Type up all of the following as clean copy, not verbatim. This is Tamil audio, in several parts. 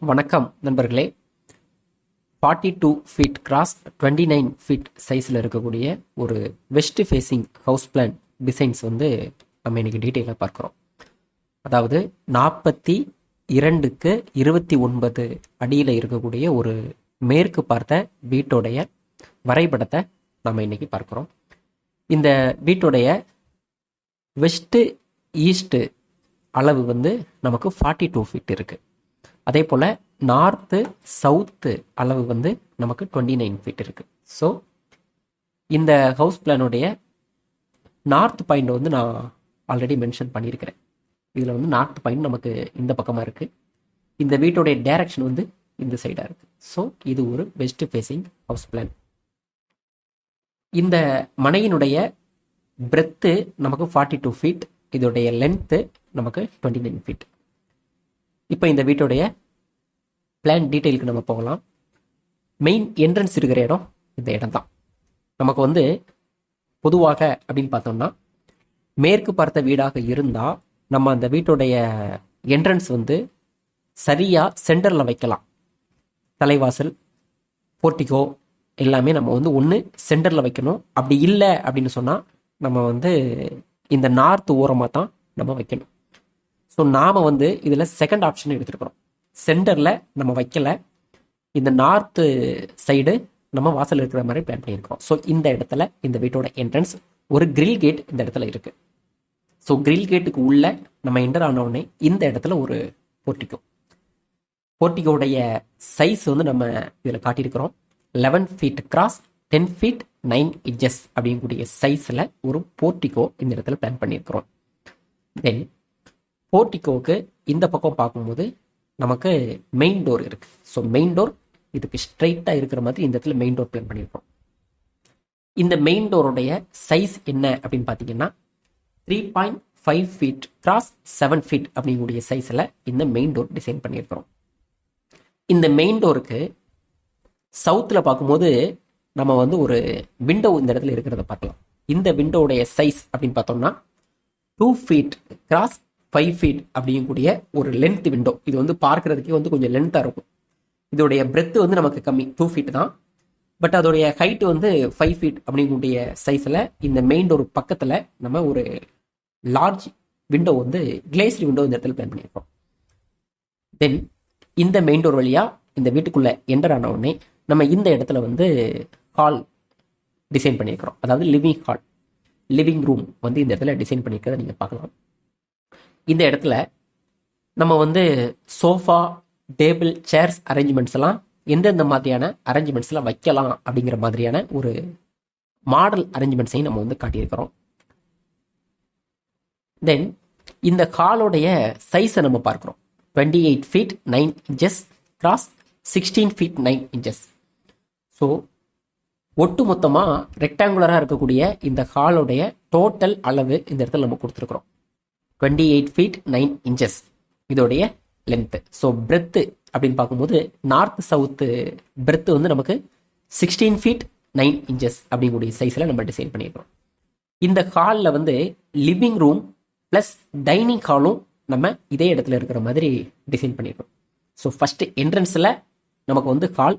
வணக்கம் நண்பர்களே. 42 ஃபீட் கிராஸ் 29 ஃபீட் சைஸில் இருக்கக்கூடிய ஒரு west facing house plan designs வந்து நம்ம இன்னைக்கு டீட்டெயிலாக பார்க்குறோம். அதாவது 42க்கு 29 அடியில் இருக்கக்கூடிய ஒரு மேற்கு பார்த்த வீட்டோடைய வரைபடத்தை நம்ம இன்னைக்கு பார்க்குறோம். இந்த வீட்டோடைய வெஸ்ட்டு ஈஸ்ட்டு அளவு வந்து நமக்கு 42 ஃபீட் இருக்குது. அதே போல் நார்த்து சவுத்து அளவு வந்து நமக்கு 29 ஃபீட் இருக்குது. ஸோ இந்த ஹவுஸ் பிளானுடைய நார்த் பாயிண்ட் வந்து நான் ஆல்ரெடி மென்ஷன் பண்ணியிருக்கிறேன். இதில் வந்து நார்த் பாயிண்ட் நமக்கு இந்த பக்கமாக இருக்குது. இந்த வீட்டோடைய டைரக்ஷன் வந்து இந்த சைடாக இருக்குது. ஸோ இது ஒரு வெஸ்ட் ஃபேஸிங் ஹவுஸ் பிளான். இந்த மனையினுடைய பிரெத்து நமக்கு 42 ஃபீட், இதோடைய லென்த்து நமக்கு 29 ஃபீட். இப்போ இந்த வீட்டுடைய பிளான் டீட்டெயிலுக்கு நம்ம போகலாம். மெயின் என்ட்ரன்ஸ் இருக்கிற இடம் இந்த இடம் தான். நமக்கு வந்து பொதுவாக அப்படின்னு பார்த்தோம்னா மேற்கு பார்த்த வீடாக இருந்தால் நம்ம அந்த வீட்டுடைய என்ட்ரன்ஸ் வந்து சரியாக சென்டரில் வைக்கலாம். தலைவாசல், போர்ட்டிகோ எல்லாமே நம்ம வந்து ஒன்று சென்டரில் வைக்கணும். அப்படி இல்லை அப்படின்னு சொன்னால் நம்ம வந்து இந்த நார்த் ஓரமாக தான் நம்ம வைக்கணும். ஸோ நாம் வந்து இதில் செகண்ட் ஆப்ஷன் எடுத்துருக்கிறோம். சென்டரில் நம்ம வைக்கல, இந்த நார்த்து சைடு நம்ம வாசல் இருக்கிற மாதிரி பிளான் பண்ணியிருக்கிறோம். ஸோ இந்த இடத்துல இந்த வீட்டோட என்ட்ரன்ஸ் ஒரு கிரில் கேட் இந்த இடத்துல இருக்குது. ஸோ கிரில் கேட்டுக்கு உள்ள நம்ம என்டர் ஆன உடனே இந்த இடத்துல ஒரு போர்ட்டிகோ. போர்ட்டிகோடைய சைஸ் வந்து நம்ம இதில் காட்டியிருக்கிறோம். 11 ஃபீட் கிராஸ் 10 ஃபீட் 9 இன்ச்சஸ் அப்படிங்கக்கூடிய சைஸில் ஒரு போர்ட்டிகோ இந்த இடத்துல பிளான் பண்ணியிருக்கிறோம். தென் போர்ட்டிகோவுக்கு இந்த பக்கம் பார்க்கும்போது நமக்கு மெயின் டோர் இருக்குது. ஸோ மெயின் டோர் இதுக்கு ஸ்ட்ரைட்டாக இருக்கிற மாதிரி இந்த இடத்துல மெயின் டோர் பிளான் பண்ணியிருக்கோம். இந்த மெயின் டோருடைய சைஸ் என்ன அப்படின்னு பார்த்தீங்கன்னா 3.5 ஃபீட் கிராஸ் 7 ஃபீட் அப்படிங்கக்கூடிய சைஸில் இந்த மெயின் டோர் டிசைன் பண்ணியிருக்கிறோம். இந்த மெயின் டோருக்கு சவுத்தில் பார்க்கும்போது நம்ம வந்து ஒரு விண்டோ இந்த இடத்துல இருக்கிறத பார்க்கலாம். இந்த விண்டோவுடைய சைஸ் அப்படின்னு பார்த்தோம்னா 2 ஃபீட் கிராஸ் 5 ஃபீட் அப்படிங்கக்கூடிய ஒரு லென்த் விண்டோ. இது வந்து பார்க்கறதுக்கே வந்து கொஞ்சம் லென்த்தாக இருக்கும். இதோடைய பிரெத்து வந்து நமக்கு கம்மி, 2 ஃபீட் தான். பட் அதோடைய ஹைட் வந்து 5 ஃபீட் அப்படிங்கக்கூடிய சைஸில் இந்த மெயின் டோர் பக்கத்தில் நம்ம ஒரு லார்ஜ் விண்டோ வந்து கிளேஸ்டு விண்டோ இந்த இடத்துல பிளான் பண்ணியிருக்கோம். தென் இந்த மெயின் டோர் வழியாக இந்த வீட்டுக்குள்ளே என்டர் ஆன உடனே நம்ம இந்த இடத்துல வந்து ஹால் டிசைன் பண்ணியிருக்கிறோம். அதாவது லிவிங் ரூம் வந்து இந்த இடத்துல டிசைன் பண்ணியிருக்கிறத நீங்கள் பார்க்கலாம். இந்த இடத்துல நம்ம வந்து சோஃபா, டேபிள், சேர்ஸ் அரேஞ்ச்மெண்ட்ஸ் எல்லாம் எந்தெந்த மாதிரியான அரேஞ்ச்மெண்ட்ஸ்லாம் வைக்கலாம் அப்படிங்கிற மாதிரியான ஒரு மாடல் அரேஞ்ச்மெண்ட்ஸையும் நம்ம வந்து காட்டியிருக்கிறோம். தென் இந்த ஹாலோடைய சைஸை நம்ம பார்க்குறோம். 28 feet 9 inches cross 16 feet 9 inches. So ஒட்டு மொத்தமாக ரெக்டாங்குலராக இருக்கக்கூடிய இந்த ஹாலோடைய டோட்டல் அளவு இந்த இடத்துல நம்ம கொடுத்துருக்குறோம். 28 ஃபீட் 9 இன்ச்சஸ் இதோடைய லென்த்து. ஸோ பிரெத்து அப்படின்னு பார்க்கும்போது நார்த் சவுத்து பிரெத்து வந்து நமக்கு 16 ஃபீட் 9 இன்ச்சஸ் அப்படிங்கக்கூடிய சைஸில் நம்ம டிசைன் பண்ணியிருக்கோம். இந்த ஹாலில் வந்து லிவிங் ரூம் ப்ளஸ் டைனிங் ஹாலும் நம்ம இதே இடத்துல இருக்கிற மாதிரி டிசைன் பண்ணியிருக்கோம். ஸோ ஃபஸ்ட்டு என்ட்ரன்ஸில் நமக்கு வந்து ஹால்,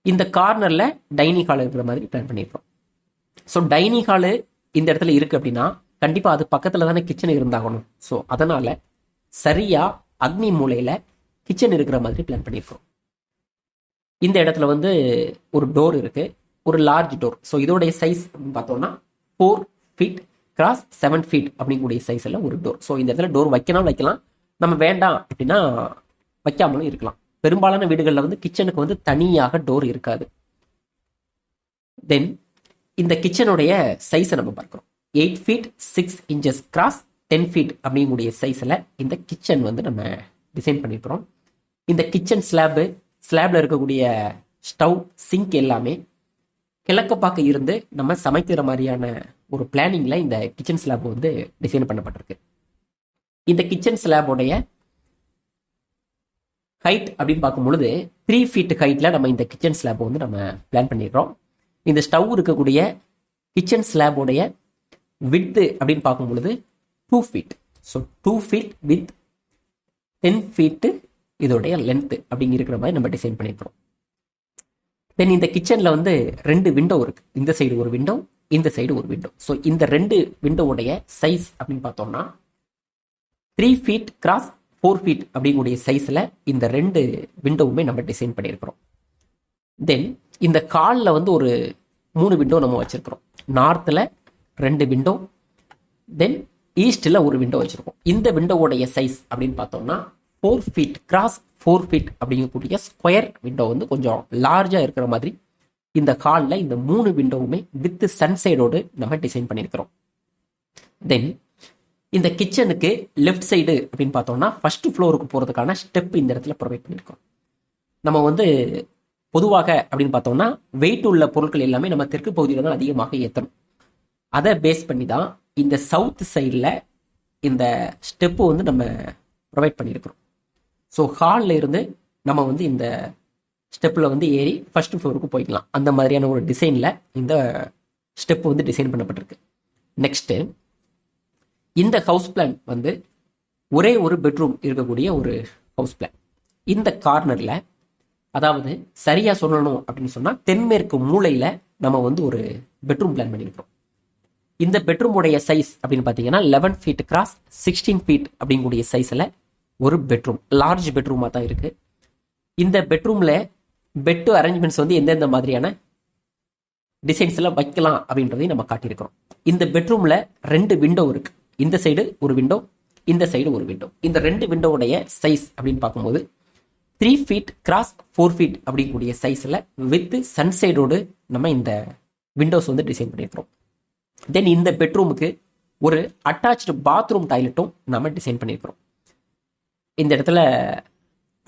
இந்த கார்னரில் டைனிங் ஹால் இருக்கிற மாதிரி பிளான் பண்ணியிருக்கோம். ஸோ டைனிங் ஹாலு இந்த இடத்துல இருக்குது அப்படின்னா கண்டிப்பாக அது பக்கத்தில் தானே கிச்சன் இருந்தாகணும். ஸோ அதனால் சரியாக அக்னி மூலையில் கிச்சன் இருக்கிற மாதிரி பிளான் பண்ணியிருக்கோம். இந்த இடத்துல வந்து ஒரு டோர் இருக்குது, ஒரு லார்ஜ் டோர். ஸோ இதோடைய சைஸ் பார்த்தோம்னா 4 ஃபீட் கிராஸ் 7 ஃபீட் அப்படிங்கக்கூடிய சைஸில் ஒரு டோர். ஸோ இந்த இடத்துல டோர் வைக்கலாம், நம்ம வேண்டாம் அப்படின்னா வைக்காமலும் இருக்கலாம். பெரும்பாலான வீடுகளில் வந்து கிச்சனுக்கு வந்து தனியாக டோர் இருக்காது. தென் இந்த கிச்சனுடைய சைஸை நம்ம பார்க்குறோம். 8 ஃபீட் 6 இன்ச்சஸ் கிராஸ் 10 ஃபீட் அப்படிங்கக்கூடிய சைஸில் இந்த கிச்சன் வந்து நம்ம டிசைன் பண்ணியிருக்கிறோம். இந்த கிச்சன் ஸ்லாப்ல இருக்கக்கூடிய ஸ்டவ், சிங்க் எல்லாமே கிழக்க பார்க்க இருந்து நம்ம சமைக்கிற மாதிரியான ஒரு பிளானிங்கில் இந்த கிச்சன் ஸ்லாப் வந்து டிசைன் பண்ணப்பட்டிருக்கு. இந்த கிச்சன் ஸ்லாபோடைய ஹைட் அப்படின்னு பார்க்கும் பொழுது 3 ஃபீட் ஹைட்டில் நம்ம இந்த கிச்சன் ஸ்லாப் வந்து நம்ம பிளான் பண்ணிடுறோம். இந்த ஸ்டவ் இருக்கக்கூடிய கிச்சன் ஸ்லாபோடைய விட்த்து அப்படின்னு பார்க்கும் பொழுது 2 feet. So 2 feet with 10 feet இதோடைய லென்த் அப்படிங்க இருக்கிற மாதிரி நம்ம டிசைன் பண்ணியிருக்கிறோம். தென் இந்த கிச்சனில் வந்து 2 விண்டோ இருக்கு. இந்த சைடு ஒரு விண்டோ, இந்த சைடு ஒரு விண்டோ. ஸோ இந்த 2 விண்டோவுடைய சைஸ் அப்படின்னு பார்த்தோம்னா 3 feet கிராஸ் 4 feet அப்படிங்கக்கூடிய சைஸில் இந்த 2 விண்டோவுமே நம்ம டிசைன் பண்ணியிருக்கிறோம். தென் இந்த காலில் வந்து ஒரு 3 விண்டோ நம்ம வச்சிருக்கிறோம். நார்த்தில் 2 விண்டோ, தென் ஈஸ்டில் ஒரு விண்டோ வச்சிருக்கோம். இந்த விண்டோவுடைய சைஸ் அப்படின்னு பார்த்தோம்னா 4 feet கிராஸ் 4 feet அப்படிங்கக்கூடிய ஸ்கொயர் விண்டோ வந்து கொஞ்சம் லார்ஜாக இருக்கிற மாதிரி இந்த காலில் இந்த 3 விண்டோவுமே வித் சன்சைடோடு நம்ம டிசைன் பண்ணியிருக்கிறோம். தென் இந்த கிச்சனுக்கு லெஃப்ட் சைடு அப்படின்னு பார்த்தோம்னா ஃபர்ஸ்ட் ஃப்ளோருக்கு போகிறதுக்கான ஸ்டெப் இந்த இடத்துல ப்ரொவைட் பண்ணியிருக்கோம். நம்ம வந்து பொதுவாக அப்படின்னு பார்த்தோம்னா வெயிட் உள்ள பொருட்கள் எல்லாமே நம்ம தெற்கு பகுதியில் தான் அதிகமாக ஏற்றணும். அதை பேஸ் பண்ணி தான் இந்த சவுத் சைடில் இந்த ஸ்டெப்பு வந்து நம்ம ப்ரொவைட் பண்ணியிருக்கிறோம். ஸோ ஹாலில் இருந்து நம்ம வந்து இந்த ஸ்டெப்பில் வந்து ஏறி ஃபர்ஸ்ட் ஃப்ளோருக்கு போய்க்கலாம். அந்த மாதிரியான ஒரு டிசைனில் இந்த ஸ்டெப்பு வந்து டிசைன் பண்ணப்பட்டிருக்கு. நெக்ஸ்ட்டு இந்த ஹவுஸ் பிளான் வந்து ஒரே ஒரு பெட்ரூம் இருக்கக்கூடிய ஒரு ஹவுஸ் பிளான். இந்த கார்னரில், அதாவது சரியாக சொல்லணும் அப்படின்னு சொன்னால் தென்மேற்கு மூலையில் நம்ம வந்து ஒரு பெட்ரூம் பிளான் பண்ணியிருக்கிறோம். இந்த பெட்ரூமுடைய சைஸ் அப்படின்னு பார்த்தீங்கன்னா 11 feet கிராஸ் 16 feet அப்படிங்கக்கூடிய சைஸில் ஒரு பெட்ரூம், லார்ஜ் பெட்ரூமாக தான் இருக்குது. இந்த பெட்ரூமில் பெட்டு அரேஞ்ச்மெண்ட்ஸ் வந்து எந்தெந்த மாதிரியான டிசைன்ஸில் வைக்கலாம் அப்படின்றதையும் நம்ம காட்டியிருக்கிறோம். இந்த பெட்ரூமில் 2 விண்டோ இருக்குது. இந்த சைடு ஒரு விண்டோ, இந்த சைடு ஒரு விண்டோ. இந்த 2 விண்டோவுடைய சைஸ் அப்படின்னு பார்க்கும்போது 3 feet கிராஸ் 4 feet அப்படிங்கக்கூடிய சைஸில் வித் சன்சைடோடு நம்ம இந்த விண்டோஸ் வந்து டிசைன் பண்ணியிருக்கிறோம். தென் இந்த பெட்ரூமுக்கு ஒரு அட்டாச்சு பாத்ரூம் டாய்லெட்டும் நம்ம டிசைன் பண்ணியிருக்கிறோம். இந்த இடத்துல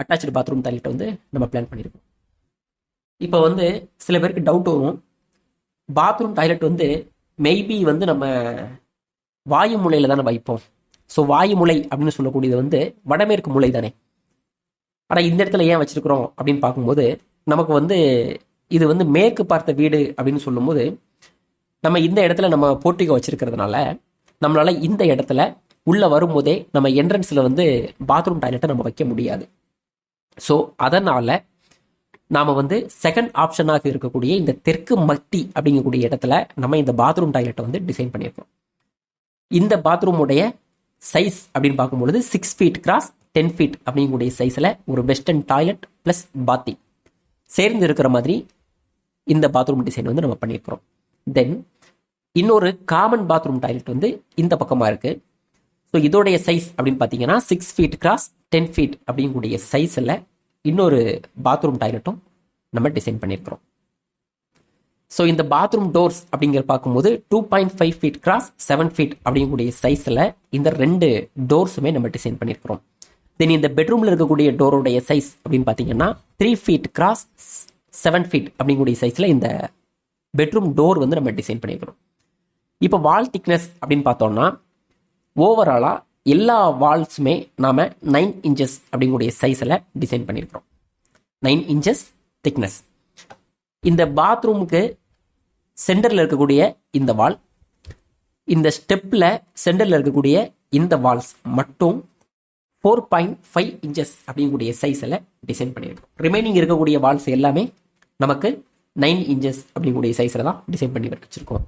அட்டாச்சு பாத்ரூம் டாய்லெட் வந்து நம்ம பிளான் பண்ணியிருக்கோம். இப்போ வந்து சில பேருக்கு டவுட் வரும், பாத்ரூம் டாய்லெட் வந்து மேபி வந்து நம்ம வாயு மூலையில் தானே வைப்போம். ஸோ வாயு மூலை அப்படின்னு சொல்லக்கூடியது வந்து வடமேற்கு மூலை தானே. ஆனால் இந்த இடத்துல ஏன் வச்சிருக்கிறோம் அப்படின்னு பார்க்கும்போது நமக்கு வந்து இது வந்து மேற்கு பார்த்த வீடு அப்படின்னு சொல்லும்போது நம்ம இந்த இடத்துல நம்ம போர்ட்டிகோ வச்சிருக்கிறதுனால நம்மளால இந்த இடத்துல உள்ள வரும்போதே நம்ம என்ட்ரன்ஸில் வந்து பாத்ரூம் டாய்லெட்டை நம்ம வைக்க முடியாது. ஸோ அதனால நாம் வந்து செகண்ட் ஆப்ஷனாக இருக்கக்கூடிய இந்த தெற்கு மட்டி அப்படிங்கக்கூடிய இடத்துல நம்ம இந்த பாத்ரூம் டாய்லெட்டை வந்து டிசைன் பண்ணியிருக்கோம். இந்த பாத்ரூமுடைய சைஸ் அப்படின்னு பார்க்கும்பொழுது 6 feet கிராஸ் 10 feet அப்படிங்கக்கூடிய சைஸில் ஒரு வெஸ்டர்ன் டாய்லெட் ப்ளஸ் பாத்தி சேர்ந்து இருக்கிற மாதிரி இந்த பாத்ரூம் டிசைன் வந்து நம்ம பண்ணியிருக்கிறோம். தென் இன்னொரு காமன் பாத்ரூம் டாய்லெட் வந்து இந்த பக்கமாக இருக்குது. ஸோ இதோடைய சைஸ் அப்படின்னு பார்த்தீங்கன்னா 6 feet கிராஸ் 10 feet அப்படிங்கக்கூடிய சைஸில் இன்னொரு பாத்ரூம் டாய்லெட்டும் நம்ம டிசைன் பண்ணியிருக்கிறோம். ஸோ இந்த பாத்ரூம் டோர்ஸ் அப்படிங்கிற பார்க்கும்போது 2.5 feet கிராஸ் 7 feet அப்படிங்கக்கூடிய சைஸில் இந்த 2 டோர்ஸுமே நம்ம டிசைன் பண்ணியிருக்கிறோம். தென் இந்த பெட்ரூமில் இருக்கக்கூடிய டோரோடைய சைஸ் அப்படின்னு பார்த்தீங்கன்னா 3 feet கிராஸ் 7 feet அப்படிங்கக்கூடிய சைஸில் இந்த பெட்ரூம் டோர் வந்து நம்ம டிசைன் பண்ணியிருக்கிறோம். இப்போ வால் திக்னஸ் அப்படின்னு பார்த்தோம்னா ஓவராலாக எல்லா வால்ஸுமே நாம் 9 inches அப்படிங்கக்கூடிய சைஸில் டிசைன் பண்ணியிருக்கிறோம். 9 inches திக்னஸ். இந்த பாத்ரூமுக்கு சென்டரில் இருக்கக்கூடிய இந்த வால், இந்த ஸ்டெப்பில் சென்டரில் இருக்கக்கூடிய இந்த வால்ஸ் மட்டும் 4.5 inches அப்படிங்கக்கூடிய சைஸில் டிசைன் பண்ணியிருக்கோம். ரிமைனிங் இருக்கக்கூடிய வால்ஸ் எல்லாமே நமக்கு 9 inches அப்படிங்கக்கூடிய சைஸில் தான் டிசைன் பண்ணி வச்சிருக்கோம்.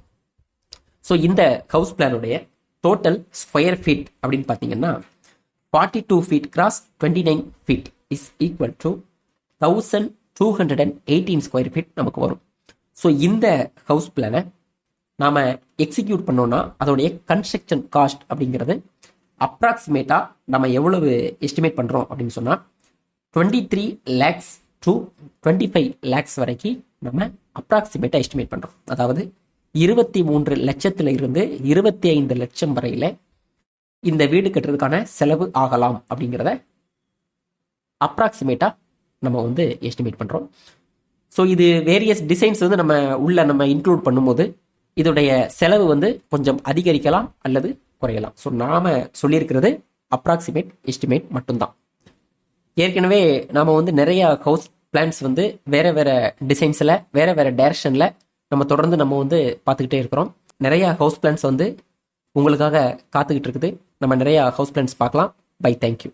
ஸோ இந்த ஹவுஸ் பிளானுடைய டோட்டல் ஸ்கொயர் ஃபீட் அப்படின்னு பார்த்தீங்கன்னா 42 feet cross 29 feet is equal to 1218 square feet நமக்கு வரும். ஸோ இந்த ஹவுஸ் பிளானை நாம் எக்ஸிக்யூட் பண்ணோன்னா அதோடைய கன்ஸ்ட்ரக்ஷன் காஸ்ட் அப்படிங்கிறது அப்ராக்சிமேட்டாக நம்ம எவ்வளவு எஸ்டிமேட் பண்ணுறோம் அப்படின்னு சொன்னால் 23 lakhs to 25 lakhs வரைக்கும் நம்ம அப்ராக்சிமேட்டாக எஸ்டிமேட் பண்ணுறோம். அதாவது 23 லட்சத்துல இருந்து 25 லட்சம் வரையில் இந்த வீடு கட்டுறதுக்கான செலவு ஆகலாம் அப்படிங்கிறத அப்ராக்சிமேட்டாக நம்ம வந்து எஸ்டிமேட் பண்ணுறோம். ஸோ இது வேரியஸ் டிசைன்ஸ் வந்து நம்ம இன்க்ளூட் பண்ணும்போது இதோடைய செலவு வந்து கொஞ்சம் அதிகரிக்கலாம் அல்லது குறையலாம். ஸோ நாம் சொல்லியிருக்கிறது அப்ராக்சிமேட் எஸ்டிமேட் மட்டும்தான். ஏற்கனவே நாம் வந்து நிறைய ஹவுஸ் பிளான்ஸ் வந்து வேறு வேறு டிசைன்ஸில் வேறு வேறு டைரக்ஷனில் நம்ம தொடர்ந்து நம்ம வந்து பார்த்துக்கிட்டே இருக்கிறோம். நிறையா ஹவுஸ் பிளான்ஸ் வந்து உங்களுக்காக காத்துக்கிட்டு இருக்குது. நம்ம நிறையா ஹவுஸ் பிளான்ஸ் பார்க்கலாம். Bye, thank you.